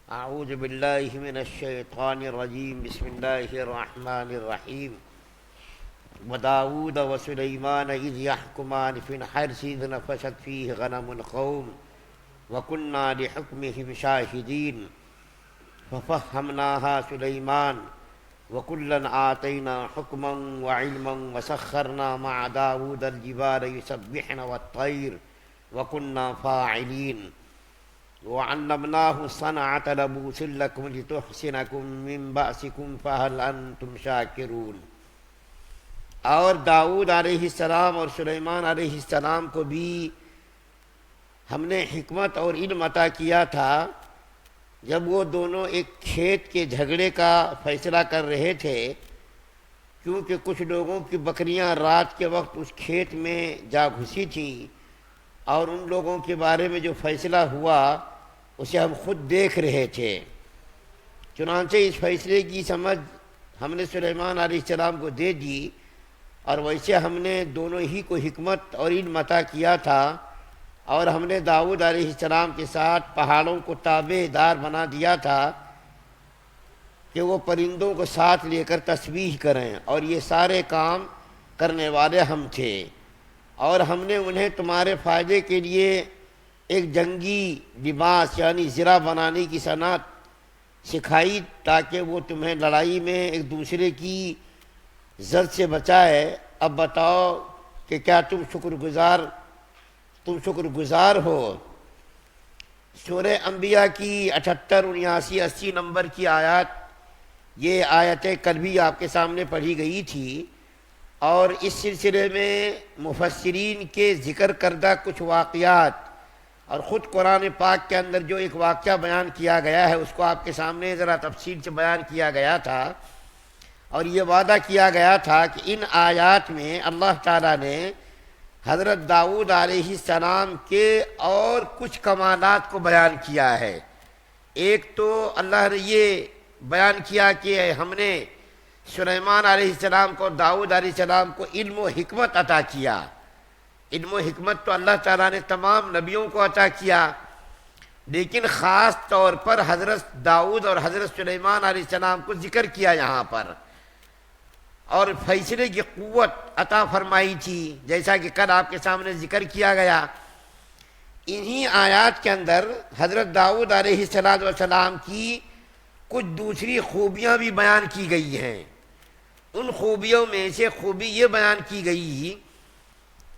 اعوذ باللہ من الشیطان الرجیم بسم اللہ الرحمن الرحیم وداود وسلیمان اذ یحکمان فی الحرث اذ نفشت فیہ غنم القوم وکننا لحکمہم شاہدین ففہمناہا سلیمان وکلا آتینا حکما وعلما وسخرنا مع داود الجبال یسبحن والطیر وکننا فاعلین وعلمناه صنعة لبوس لكم لتحسنكم من بأسكم فهل أنتم شاكرون۔ اور داؤد علیہ السلام اور سلیمان علیہ السلام کو بھی ہم نے حکمت اور علم عطا کیا تھا جب وہ دونوں ایک کھیت کے جھگڑے کا فیصلہ کر رہے تھے، کیونکہ کچھ لوگوں کی بکریاں رات کے وقت اس کھیت میں جا گھسی تھیں، اور ان لوگوں کے بارے میں جو فیصلہ ہوا اسے ہم خود دیکھ رہے تھے۔ چنانچہ اس فیصلے کی سمجھ ہم نے سلیمان علیہ السلام کو دے دی، اور ویسے ہم نے دونوں ہی کو حکمت اور علم عطا کیا تھا، اور ہم نے داؤد علیہ السلام کے ساتھ پہاڑوں کو تابع دار بنا دیا تھا کہ وہ پرندوں کو ساتھ لے کر تسبیح کریں، اور یہ سارے کام کرنے والے ہم تھے۔ اور ہم نے انہیں تمہارے فائدے کے لیے ایک جنگی لباس یعنی زرہ بنانے کی صنعت سکھائی تاکہ وہ تمہیں لڑائی میں ایک دوسرے کی زد سے بچائے۔ اب بتاؤ کہ کیا تم شکر گزار ہو؟ سورہ انبیاء کی 78، 79، 80 نمبر کی آیات، یہ آیتیں کل بھی آپ کے سامنے پڑھی گئی تھی، اور اس سلسلے میں مفسرین کے ذکر کردہ کچھ واقعات اور خود قرآن پاک کے اندر جو ایک واقعہ بیان کیا گیا ہے اس کو آپ کے سامنے ذرا تفصیل سے بیان کیا گیا تھا، اور یہ وعدہ کیا گیا تھا کہ ان آیات میں اللہ تعالیٰ نے حضرت داؤد علیہ السلام کے اور کچھ کمالات کو بیان کیا ہے۔ ایک تو اللہ نے یہ بیان کیا کہ ہم نے سلیمان علیہ السلام کو، داؤد علیہ السلام کو علم و حکمت عطا کیا۔ علم و حکمت تو اللہ تعالیٰ نے تمام نبیوں کو عطا کیا، لیکن خاص طور پر حضرت داؤد اور حضرت سلیمان علیہ السلام کو ذکر کیا یہاں پر، اور فیصلے کی قوت عطا فرمائی تھی، جیسا کہ کل آپ کے سامنے ذکر کیا گیا۔ انہی آیات کے اندر حضرت داؤد علیہ السلام کی کچھ دوسری خوبیاں بھی بیان کی گئی ہیں۔ ان خوبیوں میں سے خوبی یہ بیان کی گئی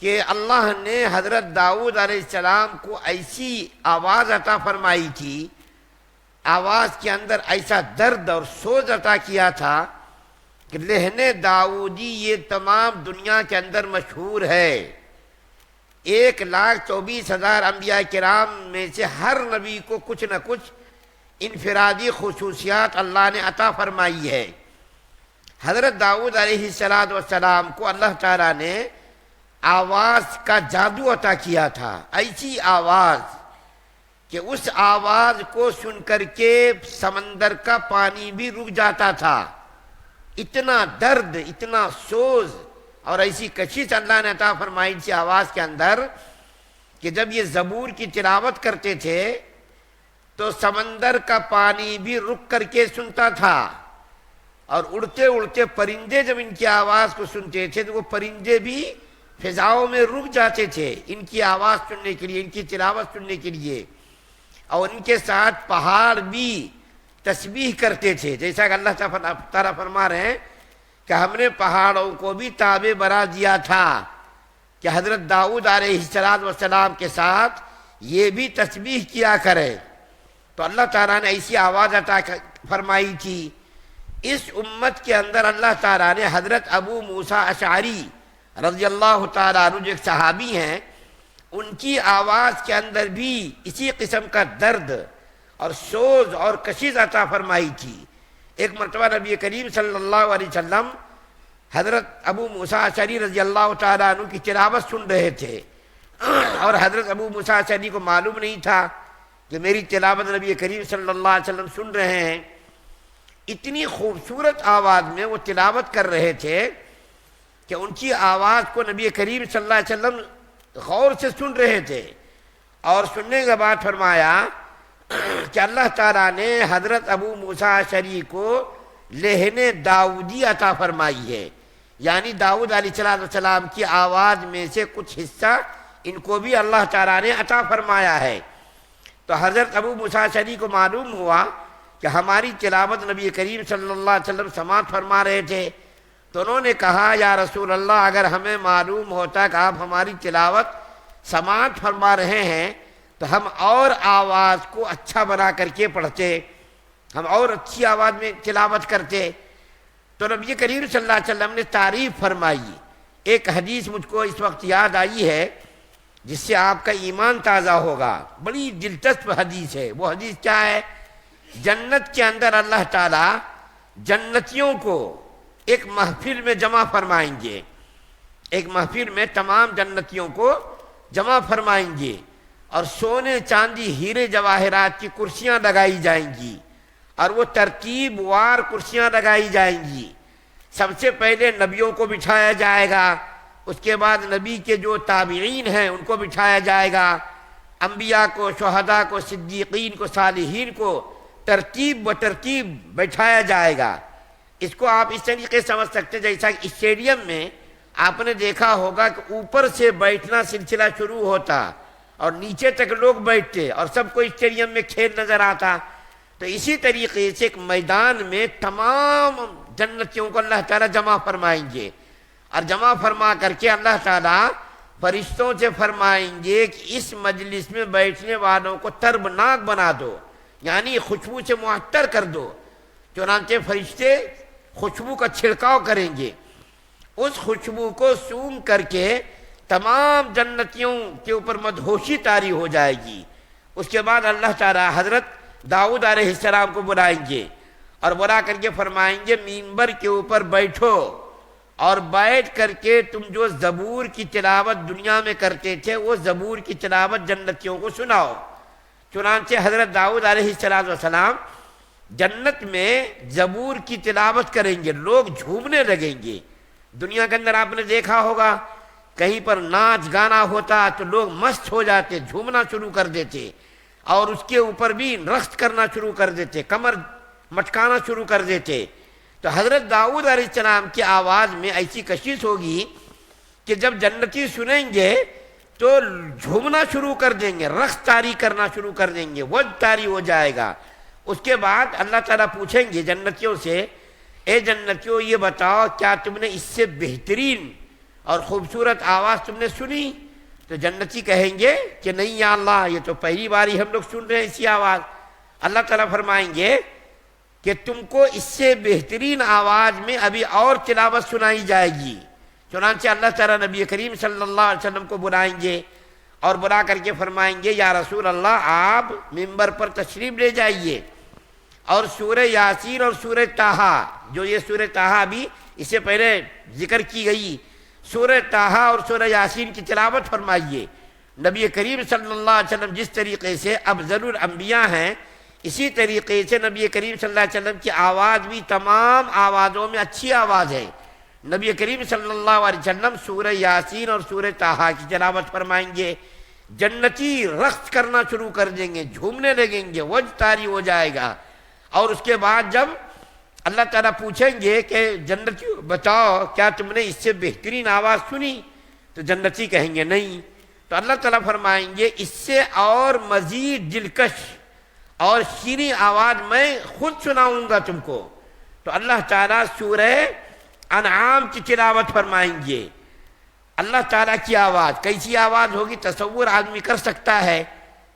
کہ اللہ نے حضرت داؤد علیہ السلام کو ایسی آواز عطا فرمائی تھی، آواز کے اندر ایسا درد اور سوز عطا کیا تھا کہ لحن داؤدی یہ تمام دنیا کے اندر مشہور ہے۔ 1,24,000 انبیاء کرام میں سے ہر نبی کو کچھ نہ کچھ انفرادی خصوصیات اللہ نے عطا فرمائی ہے۔ حضرت داؤد علیہ السلام کو اللہ تعالیٰ نے آواز کا جادو عطا کیا تھا، ایسی آواز کہ اس آواز کو سن کر کے سمندر کا پانی بھی رک جاتا تھا۔ اتنا درد، اتنا سوز اور ایسی کشش اللہ نے عطا فرمائی تھی آواز کے اندر کہ جب یہ زبور کی تلاوت کرتے تھے تو سمندر کا پانی بھی رک کر کے سنتا تھا، اور اڑتے اڑتے پرندے جب ان کی آواز کو سنتے تھے تو وہ پرندے بھی فضاؤں میں رک جاتے تھے ان کی آواز سننے کے لیے، ان کی تلاوت سننے کے لیے، اور ان کے ساتھ پہاڑ بھی تسبیح کرتے تھے، جیسا کہ اللہ تعالیٰ فرما رہے ہیں کہ ہم نے پہاڑوں کو بھی تابع بنا دیا تھا کہ حضرت داؤد علیہ السلام کے ساتھ یہ بھی تسبیح کیا کرے۔ تو اللہ تعالیٰ نے ایسی آواز عطا فرمائی تھی۔ اس امت کے اندر اللہ تعالیٰ نے حضرت ابو موسیٰ اشعری رضی اللہ تعالیٰ عنہ جو ایک صحابی ہیں، ان کی آواز کے اندر بھی اسی قسم کا درد اور سوز اور کشش عطا فرمائی تھی۔ ایک مرتبہ نبی کریم صلی اللہ علیہ وسلم حضرت ابو موسیٰ اشعری رضی اللہ تعالیٰ عنہ کی تلاوت سن رہے تھے، اور حضرت ابو موسیٰ اشعری کو معلوم نہیں تھا کہ میری تلاوت نبی کریم صلی اللہ علیہ وسلم سن رہے ہیں۔ اتنی خوبصورت آواز میں وہ تلاوت کر رہے تھے کہ ان کی آواز کو نبی کریم صلی اللہ علیہ وسلم غور سے سن رہے تھے، اور سننے کے بعد فرمایا کہ اللہ تعالیٰ نے حضرت ابو موسیٰ اشعری کو لہن داؤدی عطا فرمائی ہے، یعنی داؤد علیہ السلام کی آواز میں سے کچھ حصہ ان کو بھی اللہ تعالیٰ نے عطا فرمایا ہے۔ تو حضرت ابو موسیٰ اشعری کو معلوم ہوا کہ ہماری تلاوت نبی کریم صلی اللہ علیہ وسلم سماعت فرما رہے تھے، تو انہوں نے کہا یا رسول اللہ، اگر ہمیں معلوم ہوتا کہ آپ ہماری تلاوت سماعت فرما رہے ہیں تو ہم اور آواز کو اچھا بنا کر کے پڑھتے، ہم اور اچھی آواز میں تلاوت کرتے۔ تو نبی کریم صلی اللہ علیہ وسلم نے تعریف فرمائی۔ ایک حدیث مجھ کو اس وقت یاد آئی ہے جس سے آپ کا ایمان تازہ ہوگا، بڑی دلچسپ حدیث ہے۔ وہ حدیث کیا ہے؟ جنت کے اندر اللہ تعالیٰ جنتیوں کو ایک محفل میں جمع فرمائیں گے، ایک محفل میں تمام جنتیوں کو جمع فرمائیں گے، اور سونے چاندی ہیرے جواہرات کی کرسیاں لگائی جائیں گی، اور وہ ترتیب وار کرسیاں لگائی جائیں گی۔ سب سے پہلے نبیوں کو بٹھایا جائے گا، اس کے بعد نبی کے جو تابعین ہیں ان کو بٹھایا جائے گا، انبیاء کو، شہداء کو، صدیقین کو، صالحین کو ترتیب و ترتیب بٹھایا جائے گا۔ اس کو آپ اس طریقے سمجھ سکتے جیسا کہ اسٹیڈیم میں آپ نے دیکھا ہوگا کہ اوپر سے بیٹھنا سلسلہ شروع ہوتا اور نیچے تک لوگ بیٹھتے اور سب کو اسٹیڈیم میں کھیل نظر آتا، تو اسی طریقے سے ایک میدان میں تمام جنتیوں کو اللہ تعالیٰ جمع فرمائیں گے، اور جمع فرما کر کے اللہ تعالیٰ فرشتوں سے فرمائیں گے کہ اس مجلس میں بیٹھنے والوں کو تربناک بنا دو، یعنی خوشبو سے معطر کر دو۔ چنانچہ فرشتے خوشبو کا چھڑکاؤ کریں گے، اس خوشبو کو سونگھ کر کے تمام جنتیوں کے اوپر مدہوشی طاری ہو جائے گی۔ اس کے بعد اللہ تعالیٰ حضرت داؤد علیہ السلام کو بلائیں گے، اور بلا کر کے فرمائیں گے ممبر کے اوپر بیٹھو، اور بیٹھ کر کے تم جو زبور کی تلاوت دنیا میں کرتے تھے وہ زبور کی تلاوت جنتیوں کو سناؤ۔ چنانچہ حضرت داؤد علیہ السلام جنت میں زبور کی تلاوت کریں گے، لوگ جھومنے لگیں گے۔ دنیا کے اندر آپ نے دیکھا ہوگا کہیں پر ناچ گانا ہوتا تو لوگ مست ہو جاتے، جھومنا شروع کر دیتے، اور اس کے اوپر بھی رقص کرنا شروع کر دیتے، کمر مٹکانا شروع کر دیتے۔ تو حضرت داؤد علیہ السلام کی آواز میں ایسی کشش ہوگی کہ جب جنتی سنیں گے تو جھومنا شروع کر دیں گے، رقص طاری کرنا شروع کر دیں گے، وجد طاری ہو جائے گا۔ اس کے بعد اللہ تعالیٰ پوچھیں گے جنتیوں سے، اے جنتیوں یہ بتاؤ کیا تم نے اس سے بہترین اور خوبصورت آواز تم نے سنی؟ تو جنتی کہیں گے کہ نہیں یا اللہ، یہ تو پہلی بار ہی ہم لوگ سن رہے ہیں اسی آواز۔ اللہ تعالیٰ فرمائیں گے کہ تم کو اس سے بہترین آواز میں ابھی اور تلاوت سنائی جائے گی۔ چنانچہ اللہ تعالیٰ نبی کریم صلی اللہ علیہ وسلم کو بلائیں گے، اور بلا کر کے فرمائیں گے یا رسول اللہ آپ ممبر پر تشریف لے جائیے، اور سورہ یاسین اور سورہ طٰہٰ، جو یہ سورہ طٰہٰ ابھی اس سے پہلے ذکر کی گئی، سورہ طٰہٰ اور سورہ یاسین کی تلاوت فرمائیے۔ نبی کریم صلی اللہ علیہ وسلم جس طریقے سے افضل الانبیاء ہیں، اسی طریقے سے نبی کریم صلی اللہ علیہ وسلم کی آواز بھی تمام آوازوں میں اچھی آواز ہے۔ نبی کریم صلی اللہ علیہ وسلم سورہ یاسین اور سورہ طٰہٰ کی تلاوت فرمائیں گے، جنتی رقص کرنا شروع کر دیں گے، جھومنے لگیں گے، وجد طاری ہو جائے گا۔ اور اس کے بعد جب اللہ تعالیٰ پوچھیں گے کہ جنتی بتاؤ کیا تم نے اس سے بہترین آواز سنی؟ تو جنتی کہیں گے نہیں۔ تو اللہ تعالیٰ فرمائیں گے اس سے اور مزید دلکش اور شیریں آواز میں خود سناؤں گا تم کو۔ تو اللہ تعالیٰ سورہ انعام کی تلاوت فرمائیں گے۔ اللہ تعالیٰ کی آواز کیسی آواز ہوگی تصور آدمی کر سکتا ہے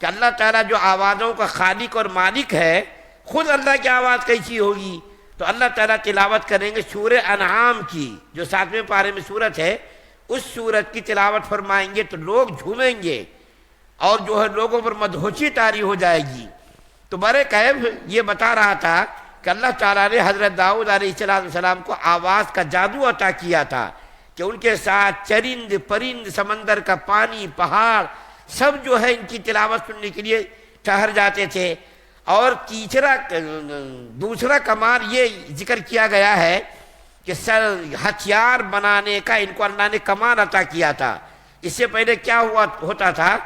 کہ اللہ تعالیٰ جو آوازوں کا خالق اور مالک ہے، خود اللہ کی آواز کیسی ہوگی؟ تو اللہ تعالیٰ تلاوت کریں گے سورہ انعام کی، جو 7ویں پارے میں سورت ہے، اس سورت کی تلاوت فرمائیں گے تو لوگ جھومیں گے، اور جو ہے لوگوں پر مدہوشی طاری ہو جائے گی۔ تو برے کیف یہ بتا رہا تھا کہ اللہ تعالیٰ نے حضرت داؤد علیہ السلام کو آواز کا جادو عطا کیا تھا کہ ان کے ساتھ چرند پرند، سمندر کا پانی، پہاڑ، سب جو ہے ان کی تلاوت سننے کے لیے ٹھہر جاتے تھے۔ اور دوسرا کمال یہ ذکر کیا گیا ہے کہ ہتھیار بنانے کا ان کو اللہ نے کمال عطا کیا تھا۔ اس سے پہلے کیا ہوتا تھا؟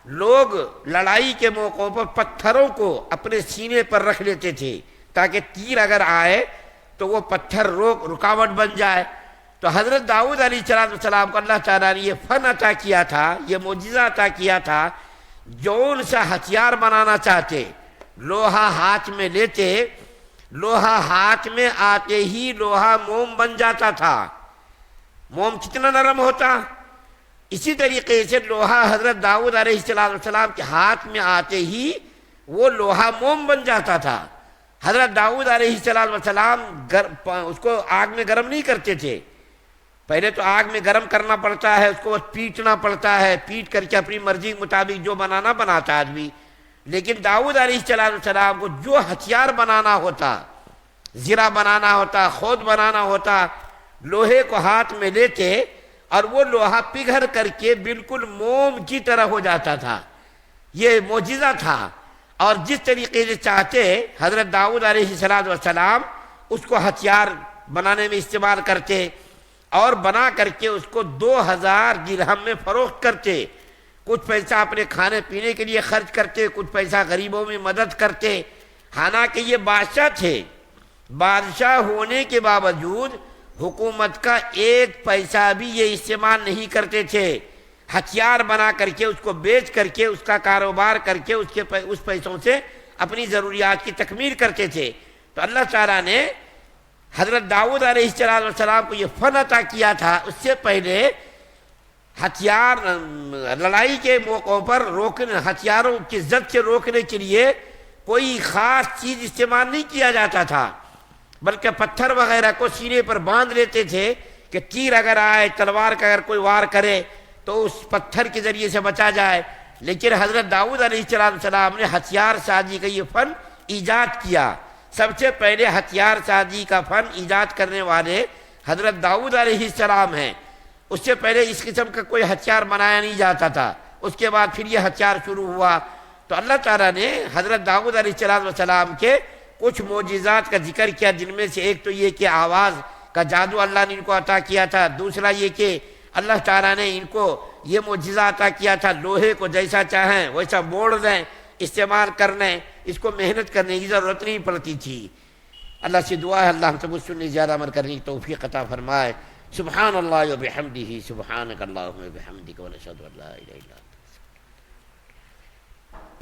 لوگ لڑائی کے موقعوں پر پتھروں کو اپنے سینے پر رکھ لیتے تھے تاکہ تیر اگر آئے تو وہ پتھر رکاوٹ بن جائے۔ تو حضرت داؤد علیہ السلام کو اللہ تعالیٰ نے یہ فن عطا کیا تھا، یہ معجزہ عطا کیا تھا، جون سا ہتھیار بنانا چاہتے لوہا ہاتھ میں لیتے، لوہا ہاتھ میں آتے ہی لوہا موم بن جاتا تھا۔ موم کتنا نرم ہوتا، اسی طریقے سے لوہا حضرت داؤد علیہ السلام کے ہاتھ میں آتے ہی وہ لوہا موم بن جاتا تھا۔ حضرت داؤد علیہ السلام اس کو آگ میں گرم نہیں کرتے تھے، پہلے تو آگ میں گرم کرنا پڑتا ہے، اس کو پیٹنا پڑتا ہے، پیٹ کر کے اپنی مرضی کے مطابق جو بنانا بناتا آدمی۔ لیکن داؤد علیہ السلام کو جو ہتھیار بنانا ہوتا، زرہ بنانا ہوتا، خود بنانا ہوتا، لوہے کو ہاتھ میں لیتے اور وہ لوہا پگھل کر کے بالکل موم کی طرح ہو جاتا تھا۔ یہ معجزہ تھا، اور جس طریقے سے چاہتے حضرت داؤد علیہ السلام اس کو ہتھیار بنانے میں استعمال کرتے، اور بنا کر کے اس کو 2000 درہم میں فروخت کرتے، کچھ پیسہ اپنے کھانے پینے کے لیے خرچ کرتے، کچھ پیسہ غریبوں میں مدد کرتے۔ حالانکہ یہ بادشاہ تھے، بادشاہ ہونے کے باوجود حکومت کا ایک پیسہ بھی یہ استعمال نہیں کرتے تھے، ہتھیار بنا کر کے اس کو بیچ کر کے اس کا کاروبار کر کے اس پیسوں سے اپنی ضروریات کی تکمیل کرتے تھے۔ تو اللہ تعالیٰ نے حضرت داؤد علیہ السلام کو یہ فن عطا کیا تھا۔ اس سے پہلے ہتھیار لڑائی کے موقعوں پر ہتھیاروں کی زد سے روکنے کے لیے کوئی خاص چیز استعمال نہیں کیا جاتا تھا، بلکہ پتھر وغیرہ کو سینے پر باندھ لیتے تھے کہ تیر اگر آئے، تلوار کا اگر کوئی وار کرے تو اس پتھر کے ذریعے سے بچا جائے۔ لیکن حضرت داؤد علیہ السلام نے ہتھیار سازی کا یہ فن ایجاد کیا۔ سب سے پہلے ہتھیار سازی کا فن ایجاد کرنے والے حضرت داؤد علیہ السلام ہیں۔ اس سے پہلے اس قسم کا کوئی ہتھیار بنایا نہیں جاتا تھا، اس کے بعد پھر یہ ہتھیار شروع ہوا۔ تو اللہ تعالیٰ نے حضرت داؤد علیہ السلام کے کچھ معجزات کا ذکر کیا، جن میں سے ایک تو یہ کہ آواز کا جادو اللہ نے ان کو عطا کیا تھا، دوسرا یہ کہ اللہ تعالیٰ نے ان کو یہ معجزہ عطا کیا تھا، لوہے کو جیسا چاہیں ویسا موڑ دیں، استعمال کرنے، اس کو محنت کرنے کی ضرورت نہیں پڑتی تھی۔ اللہ سے دعا ہے اللہ ہم سب اس سننے زیادہ عمل کرنے کی توفیق عطا فرمائے۔ سبحان اللہ و بحمدہ، سبحانک اللہم و بحمدک، ونشہد ان لا الہ الا انت۔